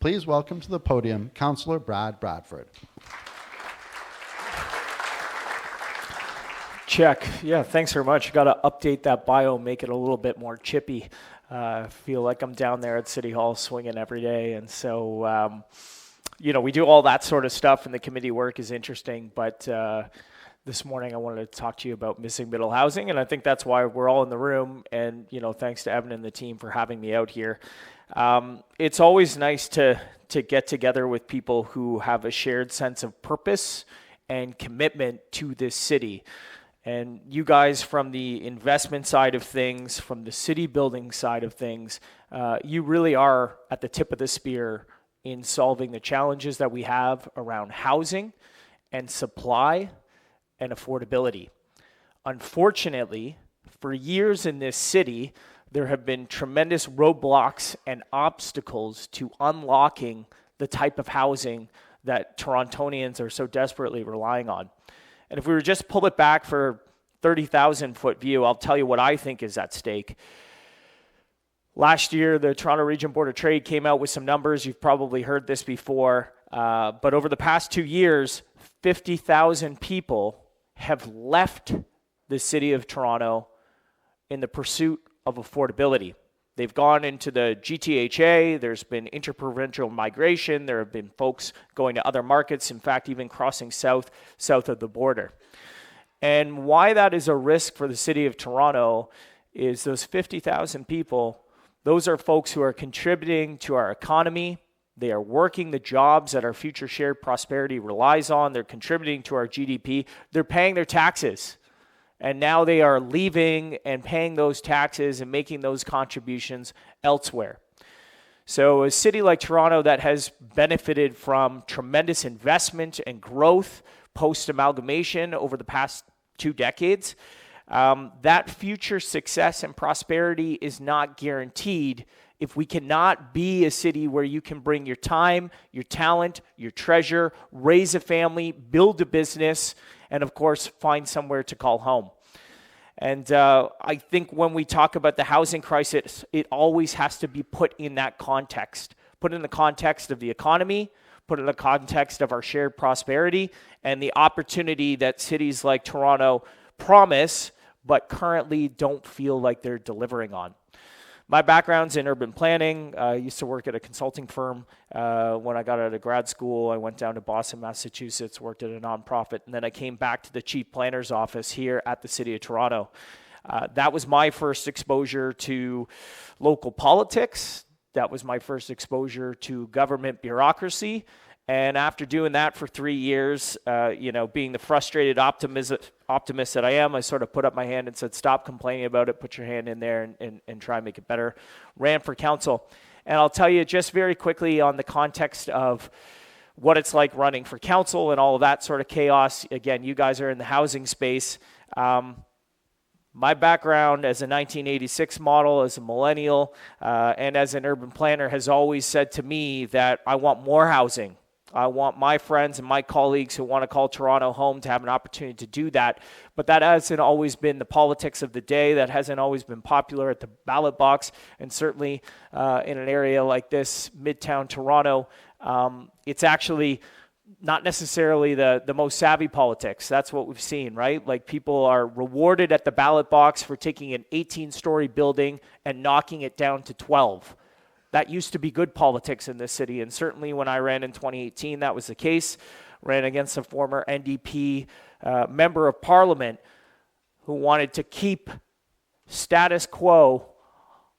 Please welcome to the podium Councillor Bradford. Check. Yeah, thanks very much. Got to update that bio, make it a little bit more chippy. Feel like I'm down there at City Hall swinging every day. And so, we do all that sort of stuff, and the committee work is interesting. But this morning I wanted to talk to you about missing middle housing, and I think that's why we're all in the room. And, thanks to Evan and the team for having me out here. It's always nice to get together with people who have a shared sense of purpose and commitment to this city. And you guys from the investment side of things, from the city building side of things, you really are at the tip of the spear in solving the challenges that we have around housing and supply and affordability. Unfortunately, for years in this city, there have been tremendous roadblocks and obstacles to unlocking the type of housing that Torontonians are so desperately relying on. And if we were just pull it back for 30,000 foot view, I'll tell you what I think is at stake. Last year, the Toronto Region Board of Trade came out with some numbers. You've probably heard this before. But over the past 2 years, 50,000 people have left the city of Toronto in the pursuit of affordability. They've gone into the GTHA. There's been interprovincial migration. There have been folks going to other markets, in fact, even crossing south of the border. And why that is a risk for the city of Toronto is those 50,000 people, those are folks who are contributing to our economy. They are working the jobs that our future shared prosperity relies on. They're contributing to our GDP. They're paying their taxes. And now they are leaving and paying those taxes and making those contributions elsewhere. So a city like Toronto that has benefited from tremendous investment and growth post-amalgamation over the past 2 decades, that future success and prosperity is not guaranteed if we cannot be a city where you can bring your time, your talent, your treasure, raise a family, build a business, and of course, find somewhere to call home. And I think when we talk about the housing crisis, it always has to be put in that context. Put in the context of the economy, put in the context of our shared prosperity, and the opportunity that cities like Toronto promise, but currently don't feel like they're delivering on. My background's in urban planning. I used to work at a consulting firm. When I got out of grad school, I went down to Boston, Massachusetts, worked at a nonprofit, and then I came back to the chief planner's office here at the City of Toronto. That was my first exposure to local politics. That was my first exposure to government bureaucracy. And after doing that for 3 years, being the frustrated optimist that I am, I sort of put up my hand and said, stop complaining about it, put your hand in there and try and make it better. Ran for council. And I'll tell you just very quickly on the context of what it's like running for council and all of that sort of chaos. Again, you guys are in the housing space. My background as a 1986 model, as a millennial, and as an urban planner has always said to me that I want more housing. I want my friends and my colleagues who want to call Toronto home to have an opportunity to do that. But that hasn't always been the politics of the day. That hasn't always been popular at the ballot box. And certainly in an area like this, Midtown Toronto, it's actually not necessarily the most savvy politics. That's what we've seen, right? Like people are rewarded at the ballot box for taking an 18-story building and knocking it down to 12. That used to be good politics in this city, and certainly when I ran in 2018, that was the case. Ran against a former NDP member of parliament who wanted to keep status quo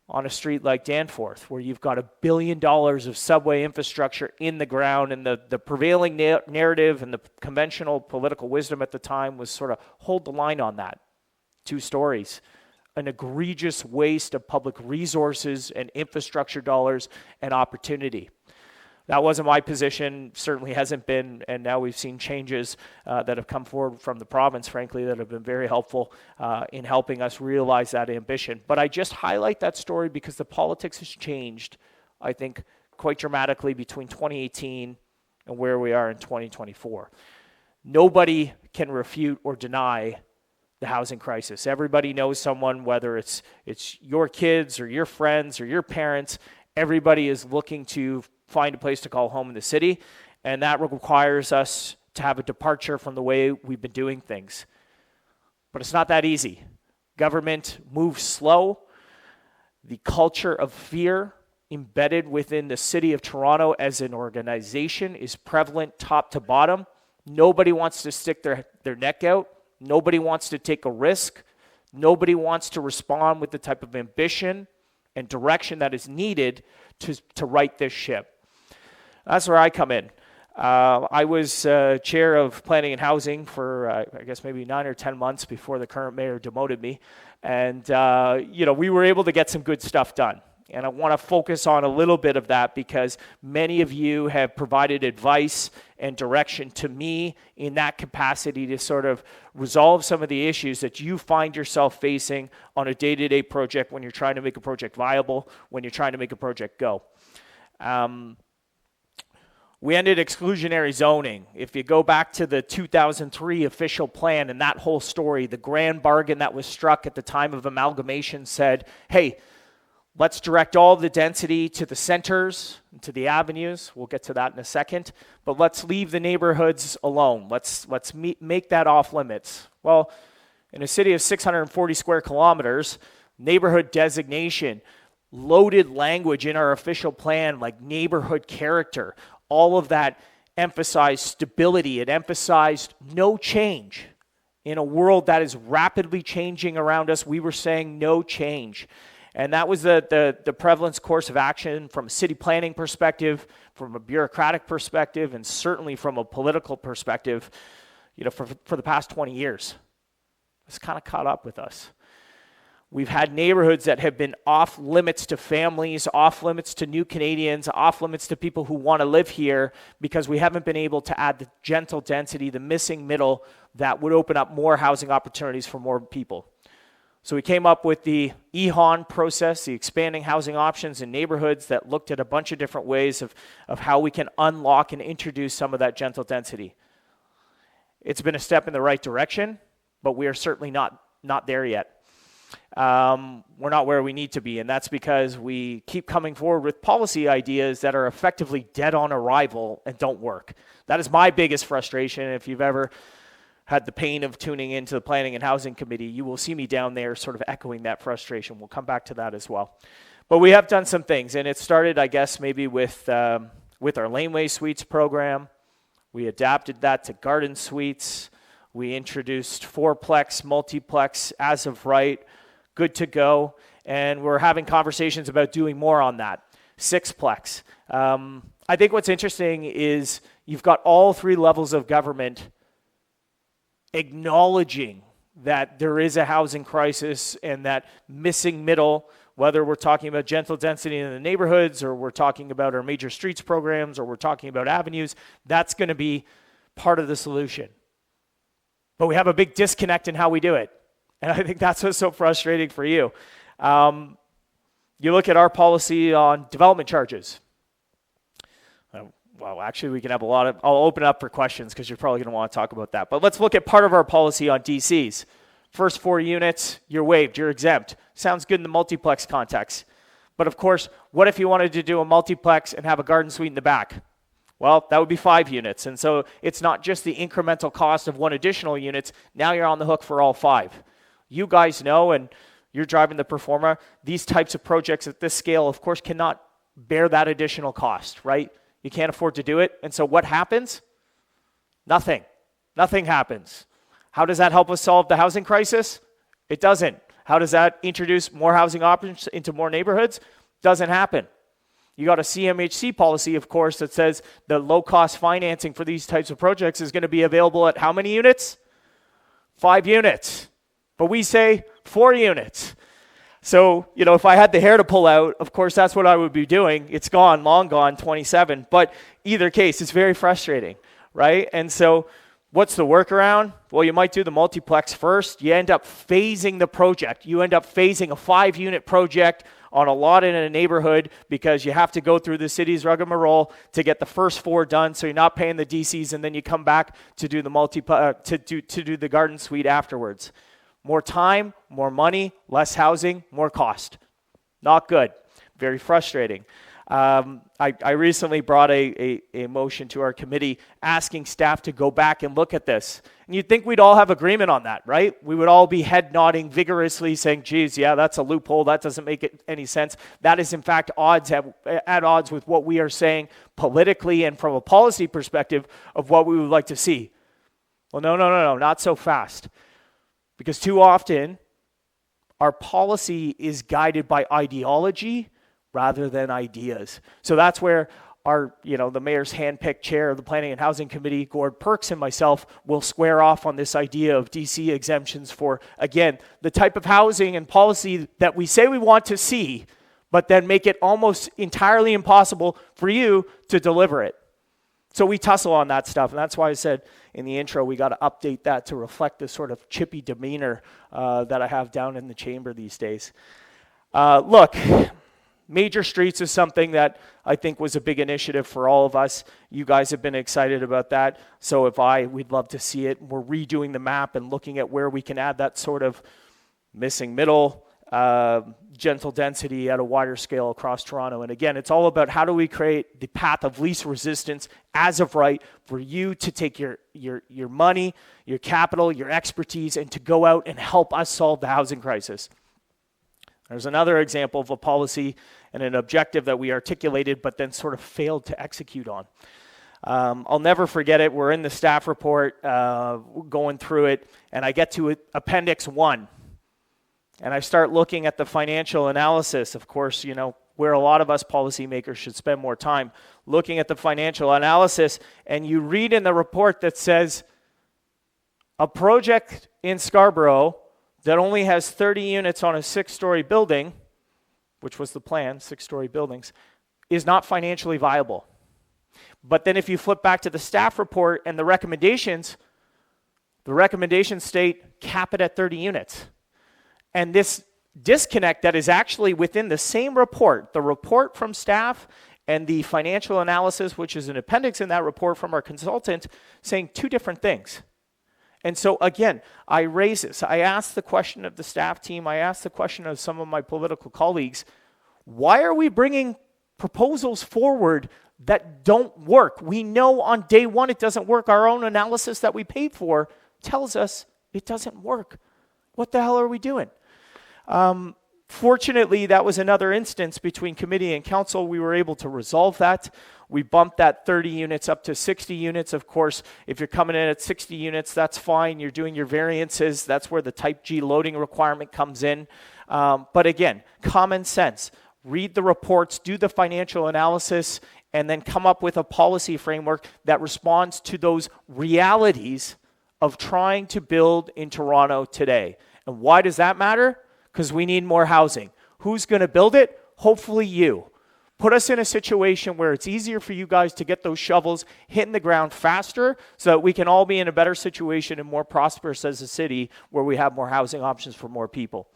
on a street like Danforth, where you've got $1 billion of subway infrastructure in the ground, and the prevailing narrative and the conventional political wisdom at the time was sort of hold the line on that. 2 stories. An egregious waste of public resources and infrastructure dollars and opportunity. That wasn't my position, certainly hasn't been, and now we've seen changes that have come forward from the province, frankly, that have been very helpful in helping us realize that ambition. But I just highlight that story because the politics has changed, I think, quite dramatically between 2018 and where we are in 2024. Nobody can refute or deny the housing crisis. Everybody knows someone, whether it's your kids or your friends or your parents. Everybody is looking to find a place to call home in the city, and that requires us to have a departure from the way we've been doing things. But it's not that easy. Government moves slow. The culture of fear embedded within the city of Toronto as an organization is prevalent top to bottom. Nobody wants to stick their neck out. Nobody wants to take a risk. Nobody wants to respond with the type of ambition and direction that is needed to right this ship. That's where I come in. I was chair of planning and housing for, I guess, maybe 9 or 10 months before the current mayor demoted me. And, we were able to get some good stuff done. And I want to focus on a little bit of that because many of you have provided advice and direction to me in that capacity to sort of resolve some of the issues that you find yourself facing on a day-to-day project when you're trying to make a project viable, when you're trying to make a project go. We ended exclusionary zoning. If you go back to the 2003 official plan and that whole story, the grand bargain that was struck at the time of amalgamation said, hey, let's direct all the density to the centers, to the avenues. We'll get to that in a second. But let's leave the neighborhoods alone. Let's make that off limits. Well, in a city of 640 square kilometers, neighborhood designation, loaded language in our official plan like neighborhood character, all of that emphasized stability. It emphasized no change. In a world that is rapidly changing around us, we were saying no change. And that was the prevalence course of action from a city planning perspective, from a bureaucratic perspective, and certainly from a political perspective, for the past 20 years. It's kind of caught up with us. We've had neighborhoods that have been off limits to families, off limits to new Canadians, off limits to people who want to live here because we haven't been able to add the gentle density, the missing middle that would open up more housing opportunities for more people. So we came up with the EHON process, the expanding housing options in neighborhoods that looked at a bunch of different ways of how we can unlock and introduce some of that gentle density. It's been a step in the right direction, but we are certainly not there yet. We're not where we need to be, and that's because we keep coming forward with policy ideas that are effectively dead on arrival and don't work. That is my biggest frustration. If you've ever had the pain of tuning into the Planning and Housing Committee, you will see me down there sort of echoing that frustration. We'll come back to that as well. But we have done some things, and it started, I guess, maybe with our Laneway Suites program. We adapted that to garden suites. We introduced fourplex, multiplex as of right, good to go. And we're having conversations about doing more on that. Sixplex. I think what's interesting is you've got all three levels of government acknowledging that there is a housing crisis and that missing middle, whether we're talking about gentle density in the neighborhoods or we're talking about our major streets programs or we're talking about avenues, that's going to be part of the solution. But we have a big disconnect in how we do it. And I think that's what's so frustrating for you. You look at our policy on development charges. Well, actually, we can have I'll open up for questions because you're probably going to want to talk about that. But let's look at part of our policy on DCs. First 4 units, you're waived, you're exempt. Sounds good in the multiplex context. But of course, what if you wanted to do a multiplex and have a garden suite in the back? Well, that would be 5 units. And so it's not just the incremental cost of 1 additional unit. Now you're on the hook for all 5. You guys know, and you're driving the performer, these types of projects at this scale, of course, cannot bear that additional cost, right? You can't afford to do it. And so what happens? Nothing. Nothing happens. How does that help us solve the housing crisis? It doesn't. How does that introduce more housing options into more neighborhoods? Doesn't happen. You got a CMHC policy, of course, that says the low-cost financing for these types of projects is going to be available at how many units? 5 units. But we say 4 units. So, if I had the hair to pull out, of course, that's what I would be doing. It's gone, long gone, 27. But either case, it's very frustrating, right? And so what's the workaround? Well, you might do the multiplex first. You end up phasing the project. You end up phasing a 5-unit project on a lot in a neighborhood because you have to go through the city's rigmarole to get the first 4 done, so you're not paying the DCs, and then you come back to do the to do the garden suite afterwards. More time, more money, less housing, more cost. Not good. Very frustrating. I recently brought a motion to our committee asking staff to go back and look at this. And you'd think we'd all have agreement on that, right? We would all be head nodding vigorously saying, geez, yeah, that's a loophole. That doesn't make any sense. That is, in fact, at odds with what we are saying politically and from a policy perspective of what we would like to see. Well, no, not so fast. Because too often, our policy is guided by ideology rather than ideas. So that's where the mayor's handpicked chair of the Planning and Housing Committee, Gord Perks, and myself will square off on this idea of DC exemptions for, again, the type of housing and policy that we say we want to see, but then make it almost entirely impossible for you to deliver it. So we tussle on that stuff, and that's why I said in the intro we got to update that to reflect the sort of chippy demeanor that I have down in the chamber these days. Look, major streets is something that I think was a big initiative for all of us. You guys have been excited about that. So we'd love to see it. We're redoing the map and looking at where we can add that sort of missing middle, gentle density at a wider scale across Toronto. And again, it's all about how do we create the path of least resistance as of right for you to take your money, your capital, your expertise, and to go out and help us solve the housing crisis. There's another example of a policy and an objective that we articulated but then sort of failed to execute on. I'll never forget it. We're in the staff report going through it, and I get to Appendix 1. And I start looking at the financial analysis, of course, where a lot of us policymakers should spend more time looking at the financial analysis. And you read in the report that says a project in Scarborough that only has 30 units on a 6-story building, which was the plan, 6-story buildings, is not financially viable. But then if you flip back to the staff report and the recommendations state cap it at 30 units. And this disconnect that is actually within the same report, the report from staff and the financial analysis, which is an appendix in that report from our consultant, saying two different things. And so again, I raise this. I asked the question of the staff team. I asked the question of some of my political colleagues. Why are we bringing proposals forward that don't work? We know on day one it doesn't work. Our own analysis that we paid for tells us it doesn't work. What the hell are we doing? Fortunately, that was another instance between committee and council. We were able to resolve that. We bumped that 30 units up to 60 units. Of course, if you're coming in at 60 units, that's fine. You're doing your variances. That's where the type G loading requirement comes in. But again, common sense. Read the reports, do the financial analysis, and then come up with a policy framework that responds to those realities of trying to build in Toronto today. And why does that matter? Because we need more housing. Who's going to build it? Hopefully you. Put us in a situation where it's easier for you guys to get those shovels hitting the ground faster so that we can all be in a better situation and more prosperous as a city where we have more housing options for more people.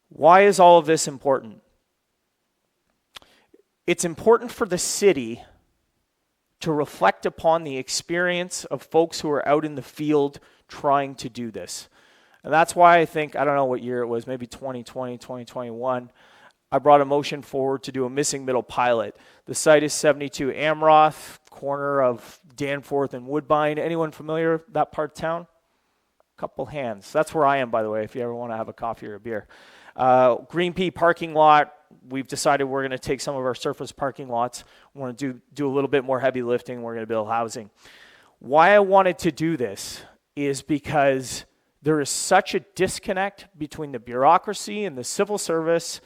Why is all of this important? It's important for the city to reflect upon the experience of folks who are out in the field trying to do this. And that's why I think, I don't know what year it was, maybe 2020, 2021, I brought a motion forward to do a missing middle pilot. The site is 72 Amroth, corner of Danforth and Woodbine. Anyone familiar with that part of town? Couple hands. That's where I am, by the way, if you ever want to have a coffee or a beer. Green Pea parking lot. We've decided we're going to take some of our surface parking lots. We want to do a little bit more heavy lifting. We're going to build housing. Why I wanted to do this is because there is such a disconnect between the bureaucracy and the civil service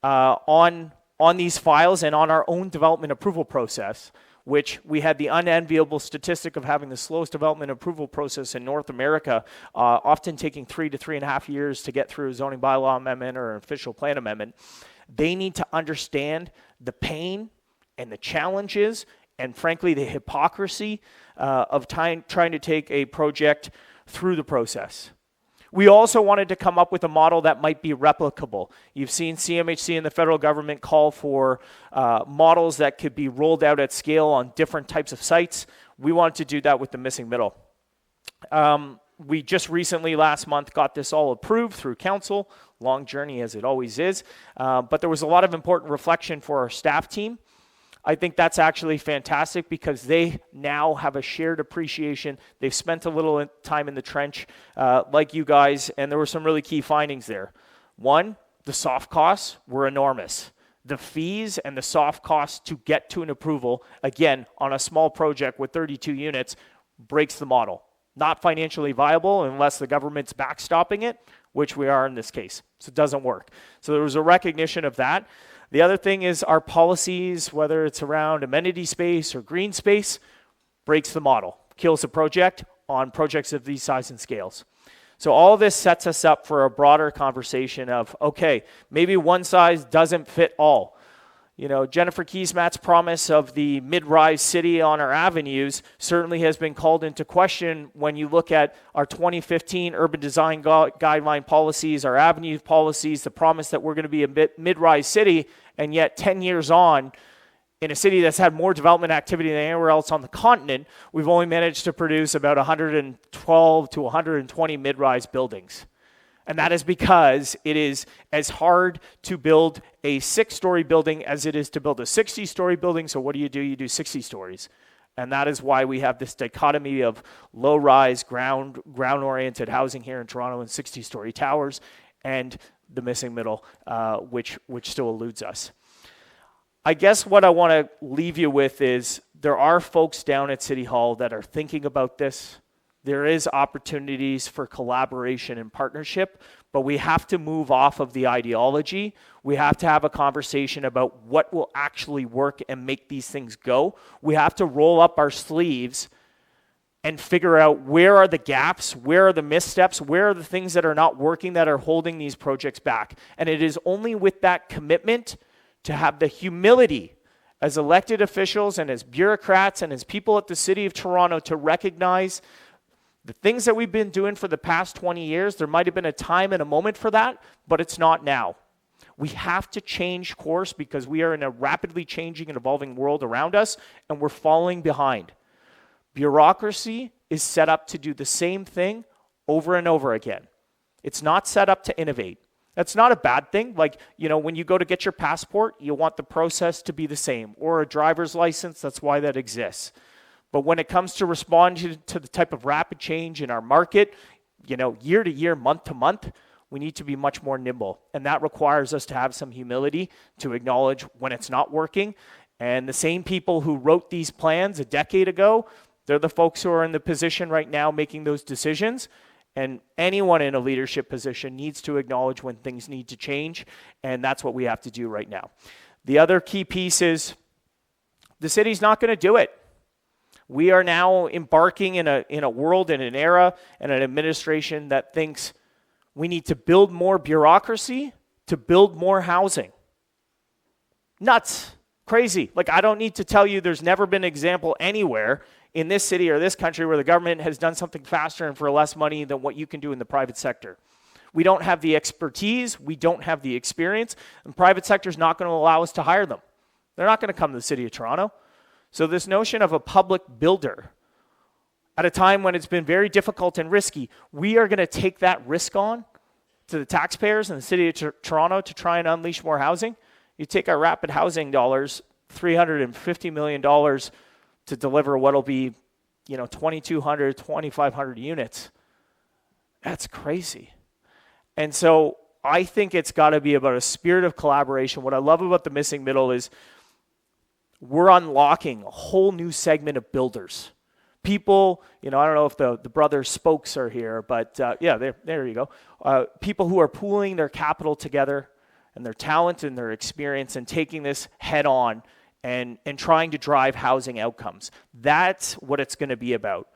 on these files and on our own development approval process, which we had the unenviable statistic of having the slowest development approval process in North America, often taking 3 to 3.5 years to get through a zoning bylaw amendment or an official plan amendment. They need to understand the pain and the challenges and, frankly, the hypocrisy of trying to take a project through the process. We also wanted to come up with a model that might be replicable. You've seen CMHC and the federal government call for models that could be rolled out at scale on different types of sites. We wanted to do that with the missing middle. we just recently, last month, got this all approved through council. Long journey as it always is. But there was a lot of important reflection for our staff team. I think that's actually fantastic because they now have a shared appreciation. They've spent a little time in the trench like you guys, and there were some really key findings there. One, the soft costs were enormous. The fees and the soft costs to get to an approval, again, on a small project with 32 units, breaks the model. Not financially viable unless the government's backstopping it, which we are in this case. So it doesn't work. So there was a recognition of that. The other thing is our policies, whether it's around amenity space or green space, breaks the model, kills the project on projects of these size and scales. So all of this sets us up for a broader conversation of, okay, maybe one size doesn't fit all. You know, Jennifer Keesmaat's promise of the mid-rise city on our avenues certainly has been called into question when you look at our 2015 urban design guideline policies, our avenue policies, the promise that we're going to be a mid-rise city, and yet 10 years on, in a city that's had more development activity than anywhere else on the continent, we've only managed to produce about 112 to 120 mid-rise buildings. And that is because it is as hard to build a 6-story building as it is to build a 60-story building. So what do? You do 60 stories. And that is why we have this dichotomy of low-rise, ground-oriented housing here in Toronto and 60-story towers, and the missing middle, which still eludes us. I guess what I want to leave you with is there are folks down at City Hall that are thinking about this. There is opportunities for collaboration and partnership, but we have to move off of the ideology. We have to have a conversation about what will actually work and make these things go. We have to roll up our sleeves and figure out where are the gaps, where are the missteps, where are the things that are not working that are holding these projects back. And it is only with that commitment to have the humility as elected officials and as bureaucrats and as people at the City of Toronto to recognize the things that we've been doing for the past 20 years. There might have been a time and a moment for that, but it's not now. We have to change course because we are in a rapidly changing and evolving world around us, and we're falling behind. Bureaucracy is set up to do the same thing over and over again. It's not set up to innovate. That's not a bad thing. Like, you know, when you go to get your passport, you want the process to be the same, or a driver's license. That's why that exists. But when it comes to responding to the type of rapid change in our market, you know, year to year, month to month, we need to be much more nimble. And that requires us to have some humility to acknowledge when it's not working. And the same people who wrote these plans a decade ago, they're the folks who are in the position right now making those decisions. And anyone in a leadership position needs to acknowledge when things need to change. And that's what we have to do right now. The other key piece is the city's not going to do it. We are now embarking in a world, in an era, and an administration that thinks we need to build more bureaucracy to build more housing. Nuts. Crazy. Like, I don't need to tell you there's never been an example anywhere in this city or this country where the government has done something faster and for less money than what you can do in the private sector. We don't have the expertise. We don't have the experience. And private sector is not going to allow us to hire them. They're not going to come to the City of Toronto. So this notion of a public builder at a time when it's been very difficult and risky, we are going to take that risk on to the taxpayers in the City of Toronto to try and unleash more housing. You take our rapid housing dollars, $350 million to deliver what will be, 2,200, 2,500 units. That's crazy. And so I think it's got to be about a spirit of collaboration. What I love about the missing middle is we're unlocking a whole new segment of builders. People, I don't know if the brother Spokes are here, but there you go. People who are pooling their capital together and their talent and their experience and taking this head on and trying to drive housing outcomes. That's what it's going to be about.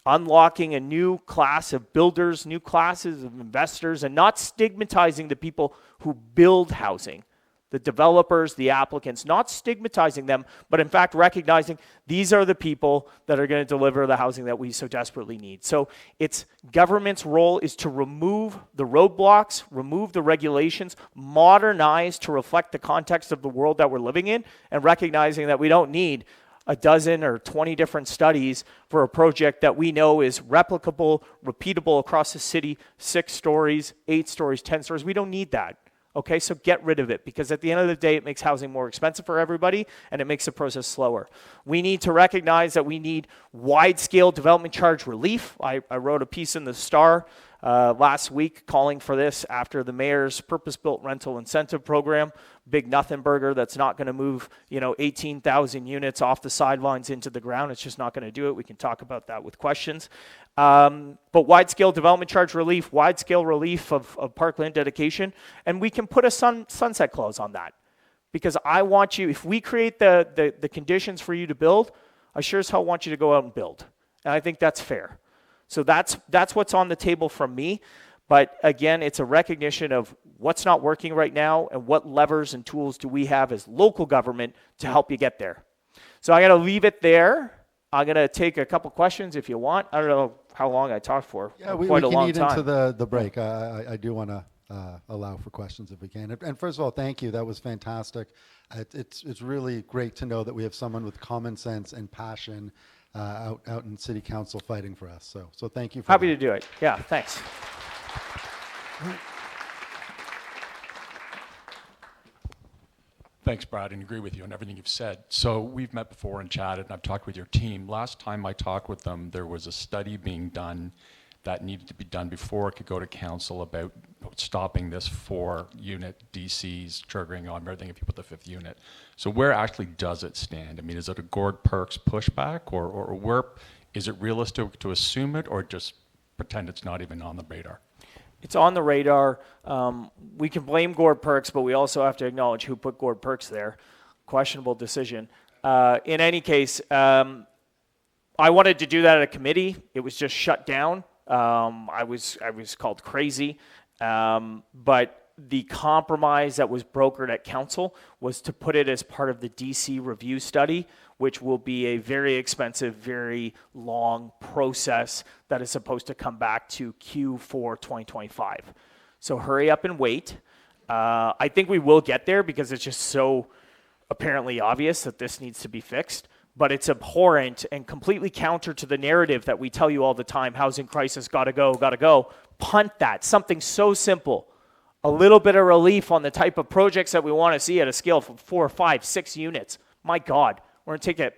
Unlocking a new class of builders, new classes of investors, and not stigmatizing the people who build housing. The developers, the applicants, not stigmatizing them, but in fact recognizing these are the people that are going to deliver the housing that we so desperately need. So it's government's role is to remove the roadblocks, remove the regulations, modernize to reflect the context of the world that we're living in, and recognizing that we don't need a dozen or 20 different studies for a project that we know is replicable, repeatable across the city, 6 stories, 8 stories, 10 stories. We don't need that. Okay, so get rid of it, because at the end of the day, it makes housing more expensive for everybody and it makes the process slower. We need to recognize that we need wide-scale development charge relief. I wrote a piece in the Star last week calling for this after the mayor's purpose-built rental incentive program, big nothing burger that's not going to move 18,000 units off the sidelines into the ground. It's just not going to do it. We can talk about that with questions. But wide-scale development charge relief, wide-scale relief of parkland dedication, and we can put a sunset clause on that. Because I want you, if we create the conditions for you to build, I sure as hell want you to go out and build. And I think that's fair. So that's what's on the table from me. But again, it's a recognition of what's not working right now and what levers and tools do we have as local government to help you get there. So I'm going to leave it there. I'm going to take a couple questions if you want. I don't know how long I talked for. Yeah, we can eat into the break. I do want to allow for questions if we can. And first of all, thank you. That was fantastic. It's really great to know that we have someone with common sense and passion out in City Council fighting for us. So thank you for Happy that. to do it. Yeah, thanks. Thanks, Brad, and agree with you on everything you've said. So we've met before and chatted, and I've talked with your team. Last time I talked with them, there was a study being done that needed to be done before it could go to council about stopping this 4-unit DCs triggering on everything if you put the 5th unit. So where actually does it stand? I mean, is it a Gord Perks pushback, or where is it realistic to assume it, or just pretend it's not even on the radar? It's on the radar. We can blame Gord Perks, but we also have to acknowledge who put Gord Perks there. Questionable decision. In any case, I wanted to do that at a committee. It was just shut down. I was called crazy. But the compromise that was brokered at council was to put it as part of the DC review study, which will be a very expensive, very long process that is supposed to come back to Q4 2025. So hurry up and wait. I think we will get there because it's just so apparently obvious that this needs to be fixed. But it's abhorrent and completely counter to the narrative that we tell you all the time, housing crisis, gotta go. Punt that. Something so simple. A little bit of relief on the type of projects that we want to see at a scale of 4, 5, 6 units. My God, we're going to take it,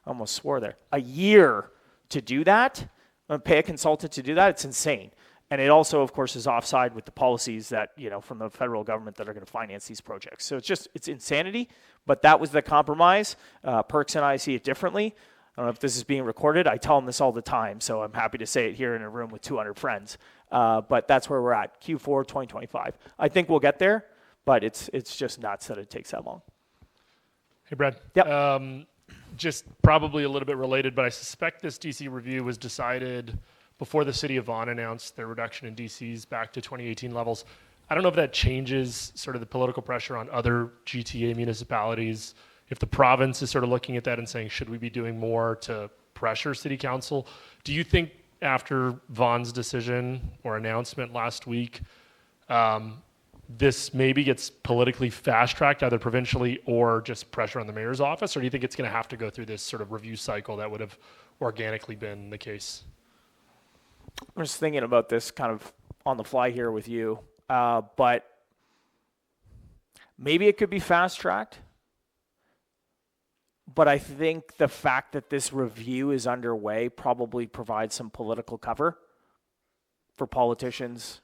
I almost swore there, a year to do that. I'm going to pay a consultant to do that. It's insane. And it also, of course, is offside with the policies that, from the federal government that are going to finance these projects. So it's insanity, but that was the compromise. Perks and I see it differently. I don't know if this is being recorded. I tell them this all the time, so I'm happy to say it here in a room with 200 friends. But that's where we're at, Q4 2025. I think we'll get there, but it's just nuts that it takes that long. Hey, Brad. Yep. Just probably a little bit related, but I suspect this DC review was decided before the city of Vaughan announced their reduction in DCs back to 2018 levels. I don't know if that changes sort of the political pressure on other GTA municipalities, if the province is sort of looking at that and saying, should we be doing more to pressure city council? Do you think after Vaughan's decision or announcement last week, this maybe gets politically fast-tracked either provincially or just pressure on the mayor's office? Or do you think it's going to have to go through this sort of review cycle that would have organically been the case? I'm just thinking about this kind of on the fly here with you, but maybe it could be fast-tracked. But I think the fact that this review is underway probably provides some political cover for politicians.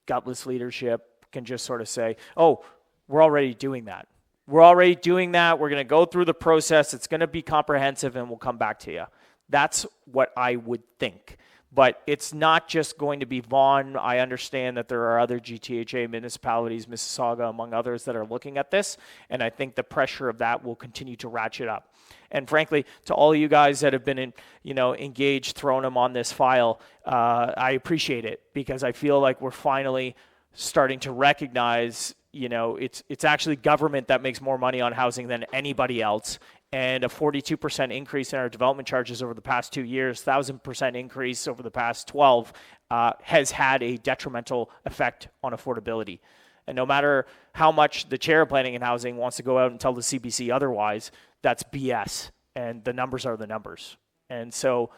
Gutless leadership can just sort of say, oh, we're already doing that. We're already doing that. We're going to go through the process. It's going to be comprehensive, and we'll come back to you. That's what I would think. But it's not just going to be Vaughan. I understand that there are other GTHA municipalities, Mississauga, among others, that are looking at this. And I think the pressure of that will continue to ratchet up. And frankly, to all of you guys that have been engaged, throwing them on this file, I appreciate it because I feel like we're finally starting to recognize, it's actually government that makes more money on housing than anybody else. And a 42% increase in our development charges over the past 2 years, 1,000% increase over the past 12, has had a detrimental effect on affordability. And no matter how much the chair of planning and housing wants to go out and tell the CBC otherwise, that's BS. and the numbers are the numbers. And so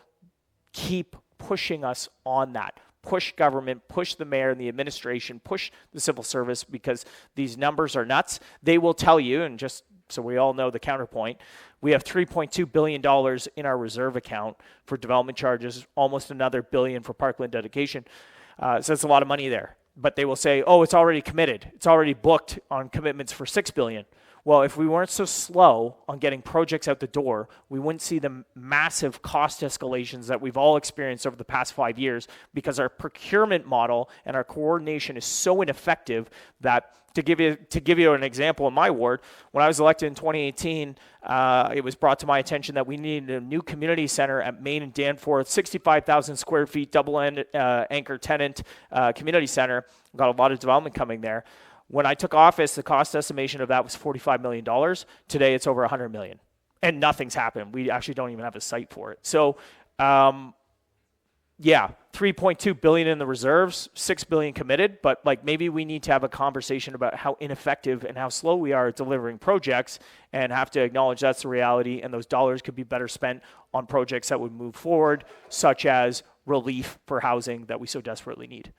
keep pushing us on that. Push government, push the mayor and the administration, push the civil service, because these numbers are nuts. They will tell you, and just so we all know the counterpoint, we have $3.2 billion in our reserve account for development charges, almost another billion for parkland dedication. So that's a lot of money there. But they will say, oh, it's already committed. It's already booked on commitments for $6 billion. Well, if we weren't so slow on getting projects out the door, we wouldn't see the massive cost escalations that we've all experienced over the past 5 years, because our procurement model and our coordination is so ineffective that, to give you an example in my ward, when I was elected in 2018, it was brought to my attention that we needed a new community center at Main and Danforth, 65,000 square feet, anchor tenant community center. Got a lot of development coming there. When I took office, the cost estimation of that was $45 million. Today, it's over $100 million. And nothing's happened. We actually don't even have a site for it. So, yeah, $3.2 billion in the reserves, $6 billion committed, but like maybe we need to have a conversation about how ineffective and how slow we are at delivering projects, and have to acknowledge that's the reality, and those dollars could be better spent on projects that would move forward, such as relief for housing that we so desperately need.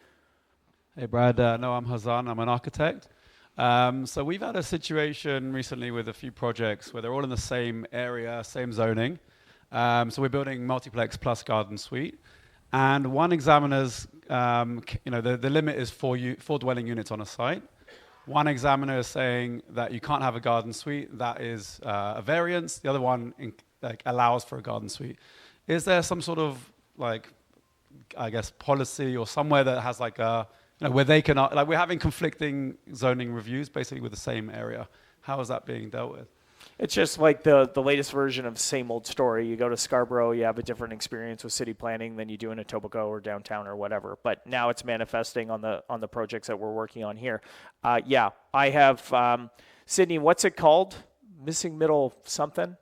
Hey, Brad. No, I'm Hazan. I'm an architect. So we've had a situation recently with a few projects where they're all in the same area, same zoning. So we're building multiplex plus garden suite. And one examiner's, the limit is 4 dwelling units on a site. One examiner is saying that you can't have a garden suite. That is a variance. The other one allows for a garden suite. Is there some sort of, policy or somewhere that has where they can, we're having conflicting zoning reviews basically with the same area. How is that being dealt with? It's just like the latest version of the same old story. You go to Scarborough, you have a different experience with city planning than you do in Etobicoke or downtown or whatever. But now it's manifesting on the projects that we're working on here. I have, Sydney, what's it called? Missing middle something?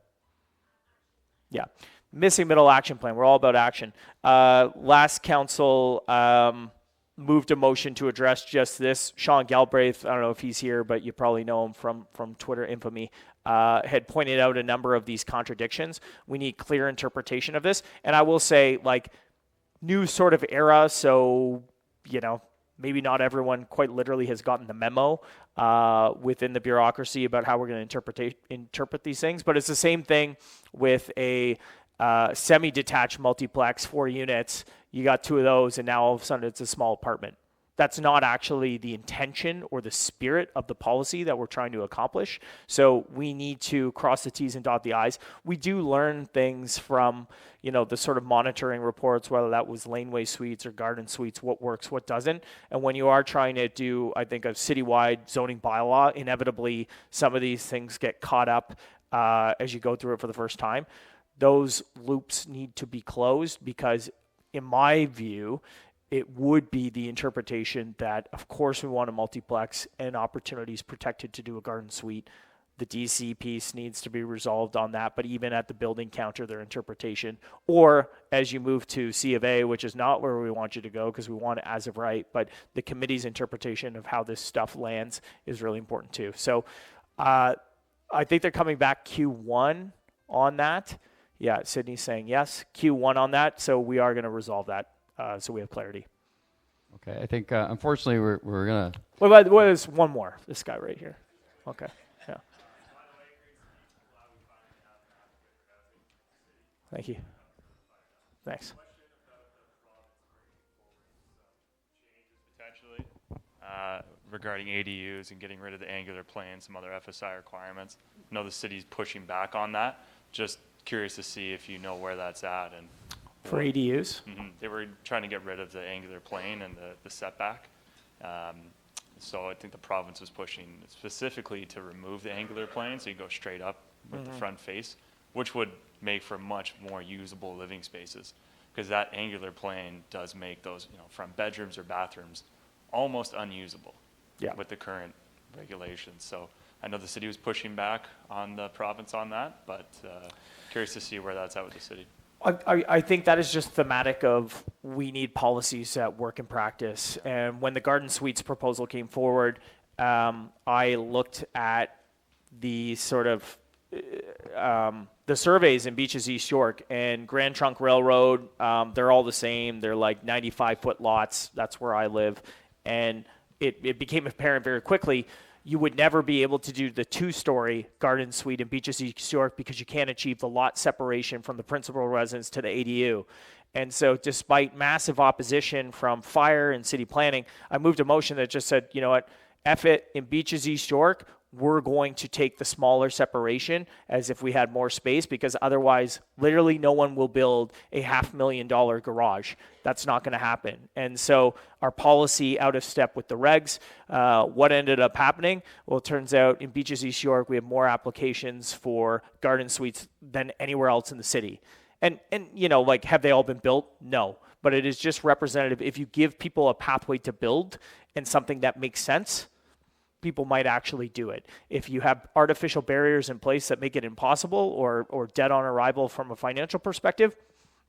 Yeah. Missing middle action plan. We're all about action. Last council moved a motion to address just this. Sean Galbraith, I don't know if he's here, but you probably know him from Twitter infamy, had pointed out a number of these contradictions. We need clear interpretation of this. And I will say, new sort of era, so, maybe not everyone quite literally has gotten the memo within the bureaucracy about how we're going to interpret these things. But it's the same thing with a semi-detached multiplex, 4 units. You got 2 of those, and now all of a sudden it's a small apartment. That's not actually the intention or the spirit of the policy that we're trying to accomplish. So we need to cross the T's and dot the I's. We do learn things from, the sort of monitoring reports, whether that was laneway suites or garden suites, what works, what doesn't. And when you are trying to do, I think, a citywide zoning bylaw, inevitably some of these things get caught up as you go through it for the first time. Those loops need to be closed, because in my view, it would be the interpretation that, of course, we want a multiplex and opportunities protected to do a garden suite. The DC piece needs to be resolved on that, but even at the building counter, their interpretation. Or as you move to C of A, which is not where we want you to go because we want it as of right, but the committee's interpretation of how this stuff lands is really important too. So I think they're coming back Q1 on that. Yeah, Sydney's saying yes, Q1 on that. So we are going to resolve that so we have clarity. Okay, I think unfortunately we're going to... What is one more? This guy right here. Okay, yeah. Thank you. Thanks. Potentially regarding ADUs and getting rid of the angular plane, some other FSI requirements. I know the city's pushing back on that. Just curious to see if you know where that's at. And for ADUs? Mm-hmm. They were trying to get rid of the angular plane and the setback. So I think the province was pushing specifically to remove the angular plane so you go straight up with the front face, which would make for much more usable living spaces, because that angular plane does make those front bedrooms or bathrooms almost unusable with the current regulations. So I know the city was pushing back on the province on that, but curious to see where that's at with the city. I think that is just thematic of we need policies that work in practice. And when the Garden Suites proposal came forward, I looked at the sort of the surveys in Beaches East York and Grand Trunk Railroad, they're all the same. They're like 95-foot lots. That's where I live. And it became apparent very quickly you would never be able to do the 2-story garden suite in Beaches East York because you can't achieve the lot separation from the principal residence to the ADU. And so despite massive opposition from fire and city planning, I moved a motion that just said, you know what, F it, in Beaches East York, we're going to take the smaller separation as if we had more space, because otherwise literally no one will build a $500,000 garage. That's not going to happen. And so our policy out of step with the regs. What ended up happening? Well, it turns out in Beaches East York, we have more applications for garden suites than anywhere else in the city. And you know, like, have they all been built? No. But it is just representative. If you give people a pathway to build and something that makes sense, people might actually do it. If you have artificial barriers in place that make it impossible or dead on arrival from a financial perspective,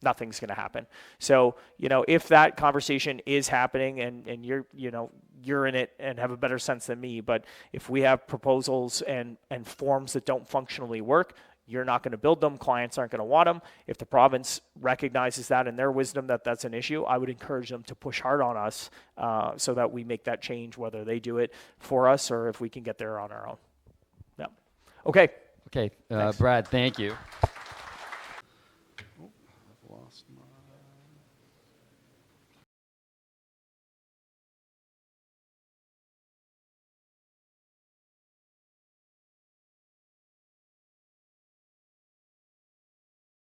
nothing's going to happen. So, you know, if that conversation is happening and you're in it and have a better sense than me, but if we have proposals and forms that don't functionally work, you're not going to build them. Clients aren't going to want them. If the province recognizes that in their wisdom that that's an issue, I would encourage them to push hard on us so that we make that change, whether they do it for us or if we can get there on our own. Yeah. Okay. Okay, Brad, thank you.